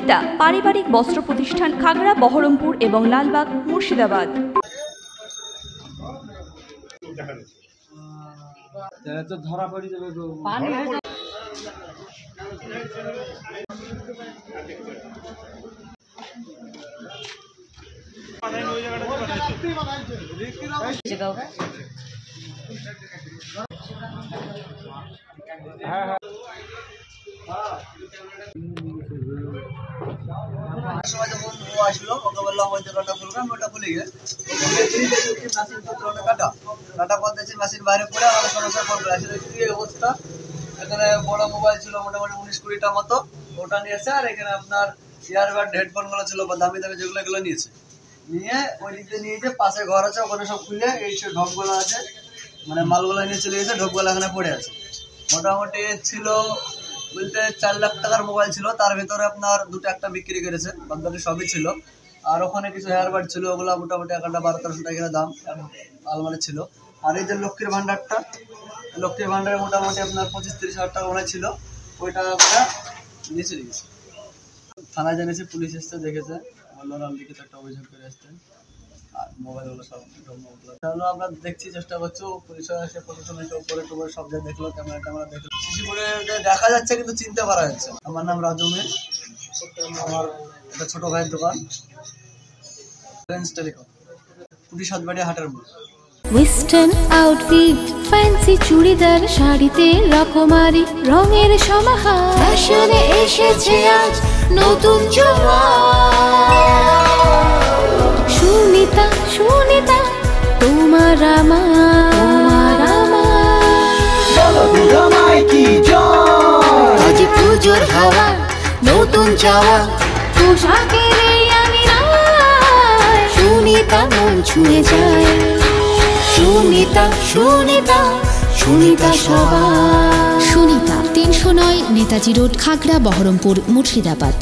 সুনিতা পারিবারিক বস্ত্র প্রতিষ্ঠান, খাগড়া, বহরমপুর এবং লালবাগ, মুর্শিদাবাদ। ধরা পড়ে যাবে গো। সময় যখন ও আসলো ওকে বললাম ওই জায়গাটা খুললাম, ওটা খুলে গিয়ে কাটা পর দেখছি মেশিন বাইরে পড়ে আমাদের সমস্যা ফোন করে আসলে কি অবস্থা। এখানে বড় মোবাইল ছিল মোটামুটি 19-20টা মতো, ওটা নিয়েছে। আর এখানে আপনার ইয়ারবাড হেডফোন গুলো ছিল বা দামি দামি যেগুলো এগুলো নিয়েছে। নিয়ে ওই দিক দিয়ে নিয়েছে, পাশে ঘর আছে ওখানে সব খুলে এই সব ঢোকগুলো আছে, মানে মালগুলো নিয়ে চলে গেছে, ঢোকগুলো এখানে পড়ে আছে। মোটামুটি ছিল বলতে 4 লাখ টাকার মোবাইল ছিল, তার ভিতরে আপনার দুটো একটা বিক্রি করেছে, বাকি সবই ছিল। আর ওখানে কিছু হেয়ারবাড ছিল, ওগুলো মোটামুটি একটা 1200-1300 টাকা দাম আলমারি ছিল। আর এই যে লক্ষ্মীর ভান্ডারটা, লক্ষ্মীর ভান্ডারে মোটামুটি আপনার 25-30 হাজার টাকা মনে ছিল, ওইটা নিয়ে চলে গেছে। থানায় জানিয়েছে, পুলিশ এসছে, দেখেছে, বললো লিখিত একটা অভিযোগ করে আসতেন। আর মোবাইলগুলো সব তাহলে আমরা দেখছি, চেষ্টা করছি। পুলিশ এসে প্রশাসনের উপরে টুপরে সব যা দেখলো, ক্যামেরা দেখলো, সিসিটিভি দেখা যাচ্ছে কিন্তু চিনতে পারা যাচ্ছে। আমার নাম রাজু মে, আমার একটা ছোট ভাইয়ের দোকান টেলিকম, কুটি সাতবাড়িয়া হাটের মোড়। ওয়েস্টার্ন আউটফিট, ফ্যান্সি চুড়িদার, শাড়িতে রকমারি রঙের সমাহার, ফ্যাশনে এসেছে আজ নতুন সুনিতা, সুনিতা তোমার আমার আজ পুজোর হাওয়া, নতুন চাওয়া পোশাকের আমি সুনিতা মন ছুঁয়ে যায়। সুনিতা, সুনিতা, সুনিতা সবার। সুনিতা 309 নেতাজি রোড, খাগড়া, বহরমপুর, মুর্শিদাবাদ।